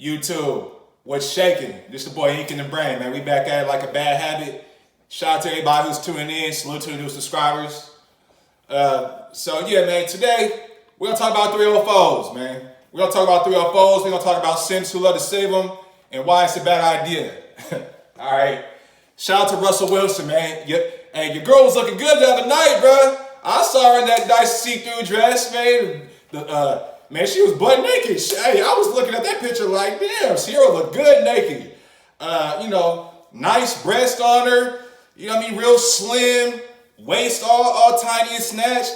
YouTube, what's shaking? This the boy Ink in the Brain, man. We back at it like a bad habit. Shout out to everybody who's tuning in. Salute to the new subscribers. So yeah, man, today we're gonna talk about 304s, man. We're gonna talk about 304s. We're gonna talk about simps who love to save them and why it's a bad idea. All right. Shout out to Russell Wilson, man. Hey, your girl was looking good the other night, bro. I saw her in that nice see-through dress, man. Man, she was butt naked. Hey, I was looking at that picture like, damn, Sierra looked good naked. Nice breast on her. You know what I mean? Real slim. Waist all tiny and snatched.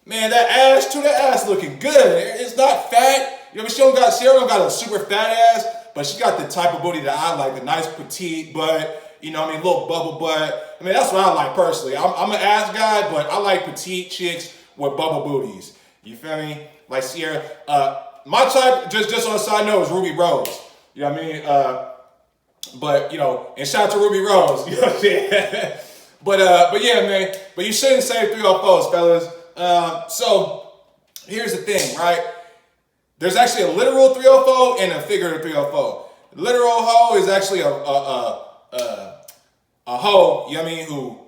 Man, that ass looking good. It's not fat. You know what I mean? Sierra don't got a super fat ass, but she got the type of booty that I like, the nice petite butt. You know what I mean? Little bubble butt. I mean, that's what I like personally. I'm an ass guy, but I like petite chicks with bubble booties. You feel me? Like Sierra. My type, just on a side note, is Ruby Rose. You know what I mean? But, and shout out to Ruby Rose. You know what I'm saying? But yeah, man. But you shouldn't say 304s, fellas. So here's the thing, right? There's actually a literal 304 and a figurative 304. The literal hoe is actually a hoe, you know what I mean, who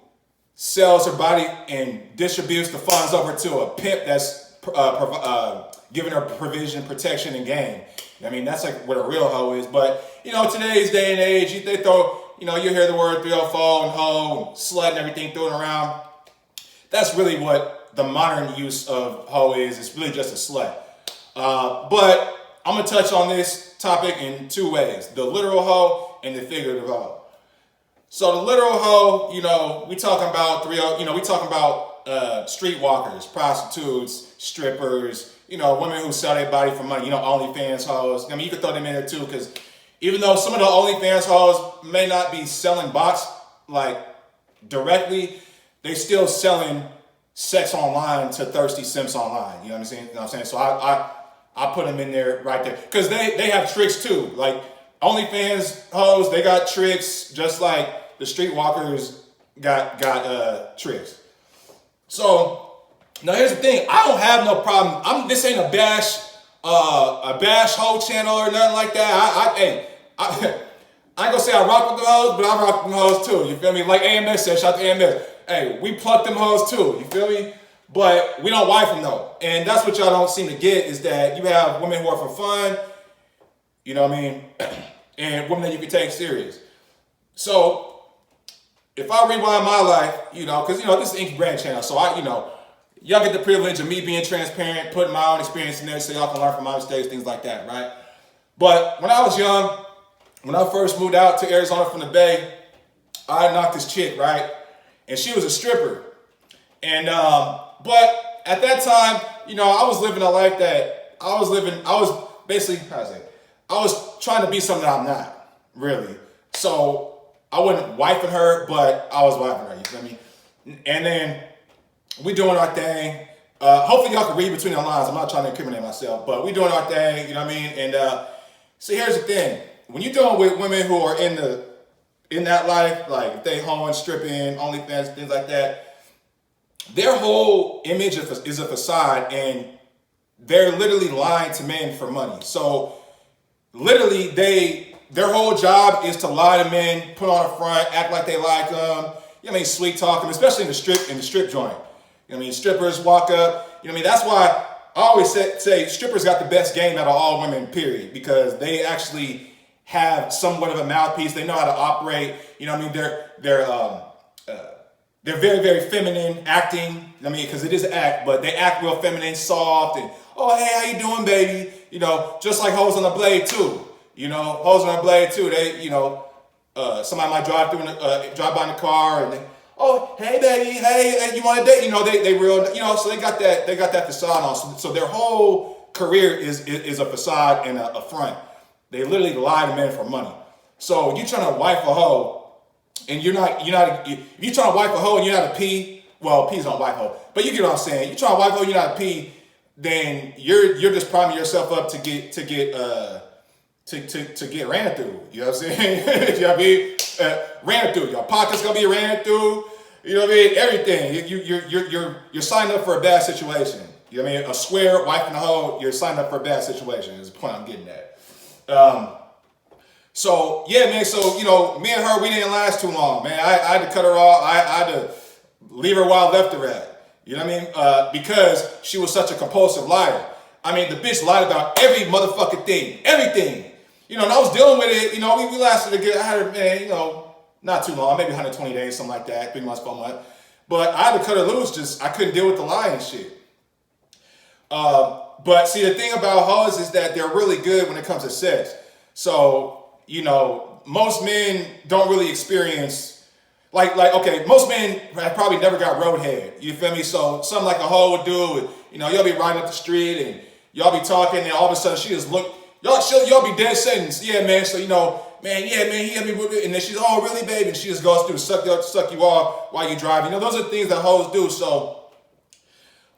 sells her body and distributes the funds over to a pimp that's giving her provision, protection, and gain. I mean, that's like what a real hoe is. But, today's day and age, they throw, you hear the word 304 and hoe and slut and everything thrown around. That's really what the modern use of hoe is. It's really just a slut. But I'm going to touch on this topic in two ways. The literal hoe and the figurative hoe. So the literal hoe, we talking about we talking about streetwalkers, prostitutes, strippers, women who sell their body for money, OnlyFans hoes. I mean, you could throw them in there too, because even though some of the OnlyFans hoes may not be selling bots like directly, they still selling sex online to thirsty simps online. You know what I'm saying? So I put them in there right there because they have tricks too. Like OnlyFans hoes, they got tricks just like the streetwalkers got tricks. So now here's the thing. I don't have no problem. This ain't a bash hoe channel or nothing like that. I ain't gonna say I rock with the hoes, but I rock with them hoes too. You feel me? Like AMS said, shout out to AMS. Hey, we pluck them hoes too. You feel me? But we don't wife them though. And that's what y'all don't seem to get is that you have women who are for fun, you know what I mean, and women that you can take serious. So if I rewind my life, because this is Ink Brand channel, so y'all get the privilege of me being transparent, putting my own experience in there so y'all can learn from my mistakes, things like that, right? But when I was young, when I first moved out to Arizona from the Bay, I knocked this chick, right? And she was a stripper. And, but at that time, I was living a life that I was basically, I was trying to be something that I'm not, really. So I wasn't wifing her, but I was wifing her, you feel me? And then we doing our thing. Hopefully y'all can read between the lines. I'm not trying to incriminate myself, but we doing our thing, you know what I mean? And so here's the thing. When you're dealing with women who are in that life, like if they hoeing, stripping, OnlyFans, things like that, their whole image is a facade, and they're literally lying to men for money. So literally their whole job is to lie to men, put on a front, act like they like them. You know what I mean? Sweet talking, especially in the strip joint. You know what I mean? Strippers walk up. You know what I mean? That's why I always say strippers got the best game out of all women, period, because they actually have somewhat of a mouthpiece. They know how to operate. You know what I mean? They're very, very feminine acting. I mean, because it is an act, but they act real feminine, soft, and oh, hey, how you doing, baby? Just like hoes on the blade too. Hoes on the blade too. They, somebody might drive by in the car and they, oh, hey, baby, hey, you want to date? They real, so they got that facade on. So their whole career is a facade and a front. They literally lie to men for money. So you trying to wife a hoe, and you're not. If you trying to wife a hoe and you're not a P, well, P's on wife hoe, but you get what I'm saying. You trying to wife a hoe, you're not a P, then you're just priming yourself up to get ran through. You know what I'm saying? You know what I mean? Ran through. Your pocket's gonna be ran through. You know what I mean? Everything. You're signed up for a bad situation. You know what I mean? A square wife and a hoe, you're signed up for a bad situation is the point I'm getting at. So yeah, man. So me and her, we didn't last too long, man. I had to cut her off. I had to leave her while I left her at. You know what I mean? Because she was such a compulsive liar. I mean, the bitch lied about every motherfucking thing, everything. And I was dealing with it. We lasted a good. I had her, man. Not too long, maybe 120 days, something like that, 3 months, 4 months. But I had to cut her loose. Just I couldn't deal with the lying shit. But see, the thing about hoes is that they're really good when it comes to sex. So most men don't really experience okay, most men have probably never got roadhead. You feel me? So something like a hoe would do, y'all be riding up the street and y'all be talking, and all of a sudden she just look, y'all be dead sentence. Yeah, man. So man, yeah, man, he hit me with it, and then she's, oh, really, baby? And she just goes through, suck you off while you drive. Those are the things that hoes do. So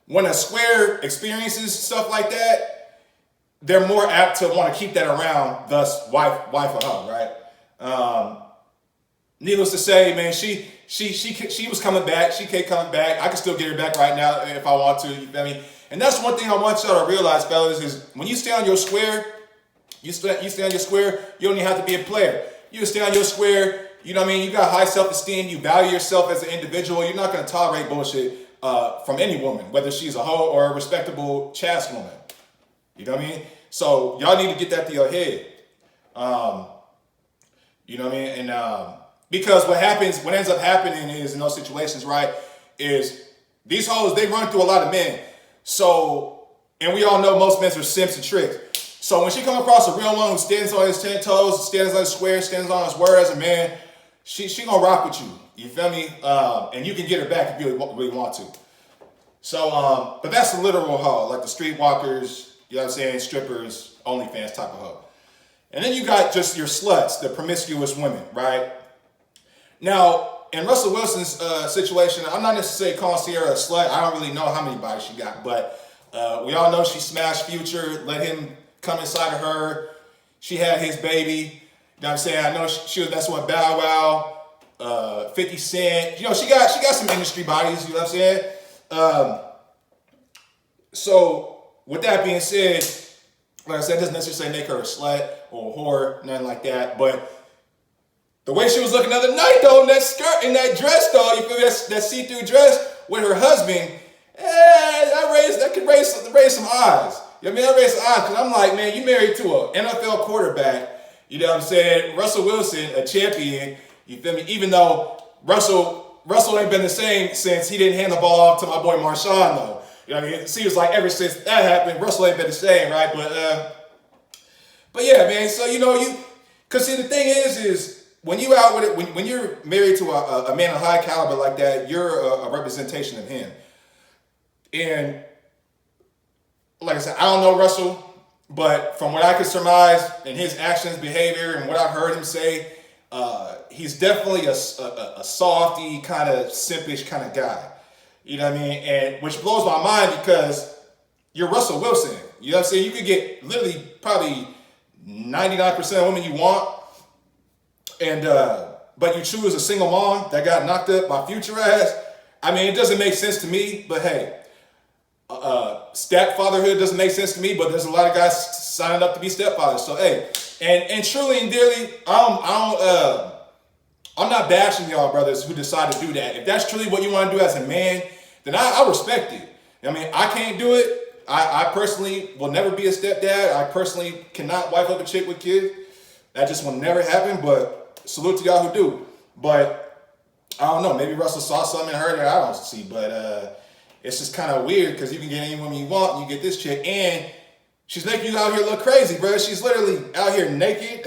when a square experiences stuff like that, they're more apt to want to keep that around, thus wife or hoe, right? Needless to say, man, she was coming back. She kept coming back. I can still get her back right now if I want to. You feel me? And that's one thing I want y'all to realize, fellas, is when you stay on your square, you stay on your square, you don't even have to be a player. You stay on your square, you know what I mean? You got high self-esteem, you value yourself as an individual, you're not going to tolerate bullshit from any woman, whether she's a hoe or a respectable chaste woman. You know what I mean? So y'all need to get that to your head. You know what I mean? And because what ends up happening is in those situations, right, is these hoes, they run through a lot of men. So, and we all know most men are simps and tricks. So when she come across a real one who stands on his 10 toes, stands on his square, stands on his word as a man, she gonna rock with you. You feel me? And you can get her back if you really want to. So, but that's the literal hoe, like the streetwalkers, you know what I'm saying, strippers, OnlyFans type of hoe. And then you got just your sluts, the promiscuous women, right? Now, in Russell Wilson's situation, I'm not necessarily calling Sierra a slut. I don't really know how many bodies she got, but we all know she smashed Future, let him come inside of her. She had his baby. You know what I'm saying? I know she was messing with Bow Wow, 50 Cent. She got some industry bodies, you know what I'm saying? So with that being said, like I said, it doesn't necessarily make her a slut or a whore, nothing like that. But the way she was looking the other night, though, in that skirt, in that dress, though, you feel me? That see-through dress with her husband, that could raise some eyes. You know what I mean? That raised some eyes, because I'm like, man, you married to an NFL quarterback, you know what I'm saying? Russell Wilson, a champion, you feel me? Even though Russell ain't been the same since he didn't hand the ball off to my boy Marshawn, though. You know what I mean? It seems like ever since that happened, Russell ain't been the same, right? But yeah, man, so, because see, the thing is when you out with it, when you're married to a man of high caliber like that, you're a representation of him. And like I said, I don't know Russell, but from what I could surmise in his actions, behavior, and what I've heard him say, he's definitely a softy, kind of simpish kind of guy. You know what I mean? And which blows my mind because you're Russell Wilson. You know what I'm saying? You could get literally probably 99% of women you want, and but you choose a single mom that got knocked up by Future ass. I mean, it doesn't make sense to me, but hey, stepfatherhood doesn't make sense to me, but there's a lot of guys signing up to be stepfathers. So hey, and truly and dearly, I'm not bashing y'all brothers who decide to do that. If that's truly what you want to do as a man, then I respect it. I mean, I can't do it. I personally will never be a stepdad. I personally cannot wife up a chick with kids. That just will never happen, but salute to y'all who do. But I don't know, maybe Russell saw something in her that I don't see, but it's just kind of weird because you can get any woman you want and you get this chick, and she's making you out here look crazy, bro. She's literally out here naked,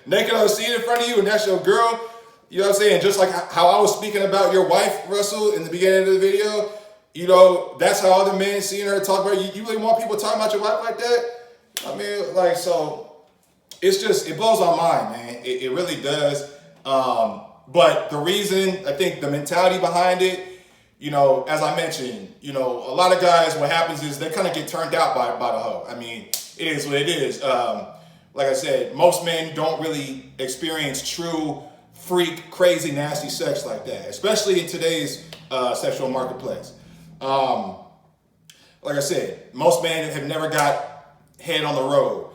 naked on the scene in front of you, and that's your girl. You know what I'm saying? Just like how I was speaking about your wife, Russell, in the beginning of the video, that's how other men seeing her talk about you. You really want people talking about your wife like that? I mean, so it blows my mind, man. It really does. But the reason, I think the mentality behind it, as I mentioned, a lot of guys, what happens is they kind of get turned out by the hoe. I mean, it is what it is. Like I said, most men don't really experience true freak, crazy, nasty sex like that, especially in today's sexual marketplace. Like I said, most men have never got head on the road.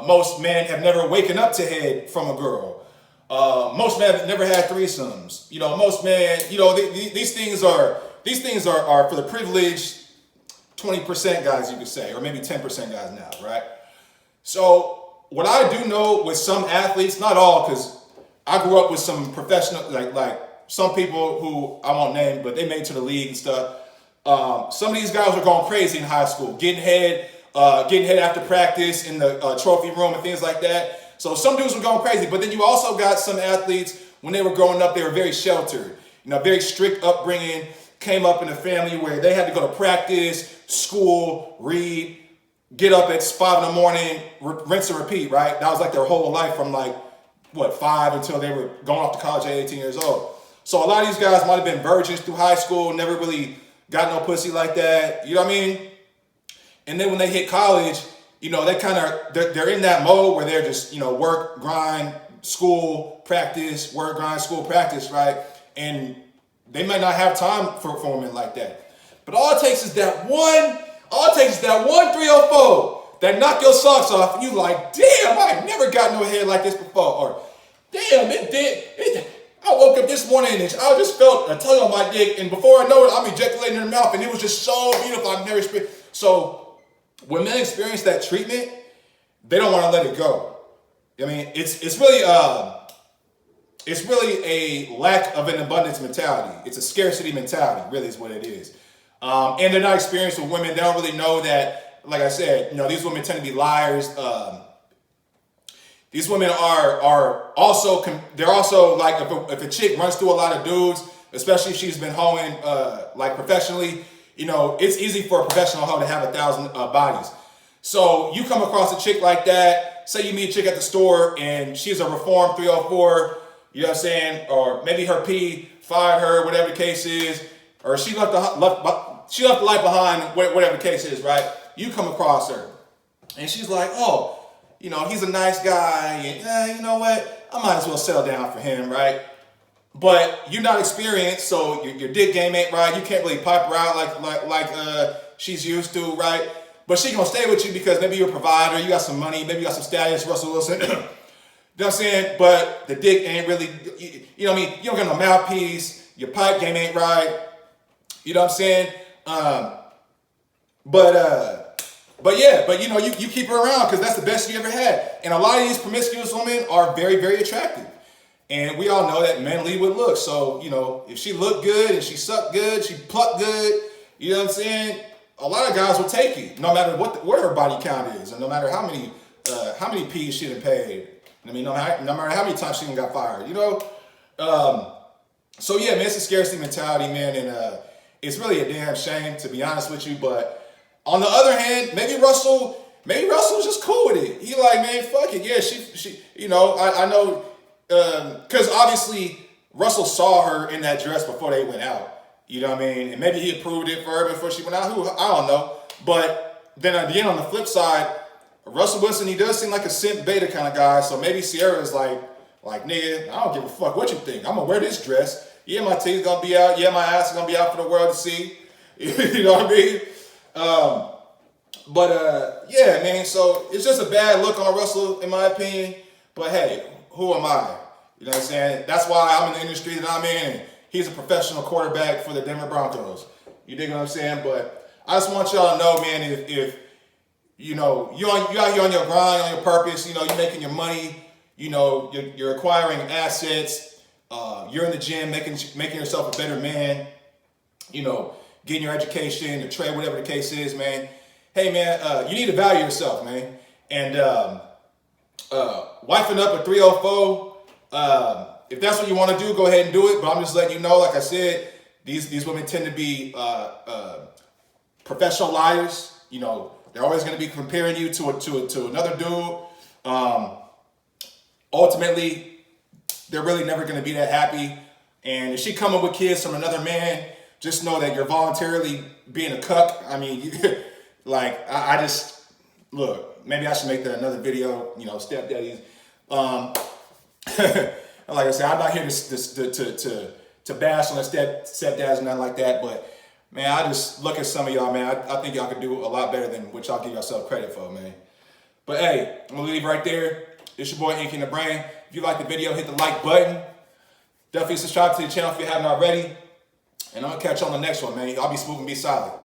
Most men have never waken up to head from a girl. Most men have never had threesomes. Most men, these things are for the privileged 20% guys, you could say, or maybe 10% guys now, right? So what I do know with some athletes, not all, because I grew up with some professional, like some people who I won't name, but they made it to the league and stuff. Some of these guys were going crazy in high school, getting head after practice in the trophy room and things like that. So some dudes were going crazy, but then you also got some athletes, when they were growing up, they were very sheltered, very strict upbringing, came up in a family where they had to go to practice, school, read, get up at 5 in the morning, rinse and repeat, right? That was like their whole life from 5 until they were going off to college at 18 years old. So a lot of these guys might have been virgins through high school, never really got no pussy like that, you know what I mean? And then when they hit college, they're in that mode where they're just, work, grind, school, practice, work, grind, school, practice, right? And they might not have time for women like that. But all it takes is that one 304 that knock your socks off, and you like, damn, I ain't never got no head like this before. Or, damn, it did. I woke up this morning and I just felt a tug on my dick, and before I know it, I'm ejaculating in the mouth, and it was just so beautiful. I've never experienced. So when men experience that treatment, they don't want to let it go. I mean, it's really a lack of an abundance mentality. It's a scarcity mentality, really, is what it is. And they're not experienced with women. They don't really know that, like I said, these women tend to be liars. These women are also, they're also like, if a chick runs through a lot of dudes, especially if she's been hoeing professionally, it's easy for a professional hoe to have 1,000 bodies. So you come across a chick like that, say you meet a chick at the store and she's a reformed 304, you know what I'm saying? Or maybe her P fired her, whatever the case is, or she left the light behind, whatever the case is, right? You come across her and she's like, oh, he's a nice guy, and you know what? I might as well settle down for him, right? But you're not experienced, so your dick game ain't right. You can't really pipe her out like she's used to, right? But she gonna stay with you because maybe you're a provider, you got some money, maybe you got some status, Russell Wilson. You know what I'm saying? But the dick ain't really, you know what I mean? You don't got no mouthpiece, your pipe game ain't right. You know what I'm saying? But you keep her around because that's the best you ever had. And a lot of these promiscuous women are very, very attractive. And we all know that men lead with looks. So, if she looked good and she sucked good, she plucked good, you know what I'm saying? A lot of guys will take you, no matter what her body count is, and no matter how many P's she done paid. I mean, no matter how many times she done got fired, So yeah, man, it's a scarcity mentality, man, and it's really a damn shame, to be honest with you. But on the other hand, maybe Russell's just cool with it. He like, man, fuck it, yeah, she, I know, because obviously Russell saw her in that dress before they went out. You know what I mean? And maybe he approved it for her before she went out. I don't know. But then again, on the flip side, Russell Wilson, he does seem like a simp beta kind of guy. So maybe Sierra's like, nigga, I don't give a fuck what you think. I'm gonna wear this dress. Yeah, my titties gonna be out. Yeah, my ass is gonna be out for the world to see. You know what I mean? Yeah, man. So it's just a bad look on Russell, in my opinion. But hey, who am I? You know what I'm saying? That's why I'm in the industry that I'm in. He's a professional quarterback for the Denver Broncos. You dig what I'm saying? But I just want y'all to know, man, if you out here on your grind, on your purpose, you're making your money, you're acquiring assets, you're in the gym, making yourself a better man, getting your education, your trade, whatever the case is, man. Hey, man, you need to value yourself, man. And wifing up a 304, if that's what you want to do, go ahead and do it. But I'm just letting you know, like I said, these women tend to be professional liars. They're always going to be comparing you to another dude. Ultimately, they're really never going to be that happy. And if she coming with kids from another man, just know that you're voluntarily being a cuck. I mean, I just look. Maybe I should make that another video. Stepdaddies. Like I said, I'm not here to bash on the stepdads and nothing like that, but man, I just look at some of y'all, man. I think y'all could do a lot better than what y'all give yourself credit for, man. But hey, I'm gonna leave right there. It's your boy Ink in the Brain. If you like the video, hit the like button. Definitely subscribe to the channel if you haven't already. And I'm gonna catch you on the next one, man. Y'all be smooth and be solid.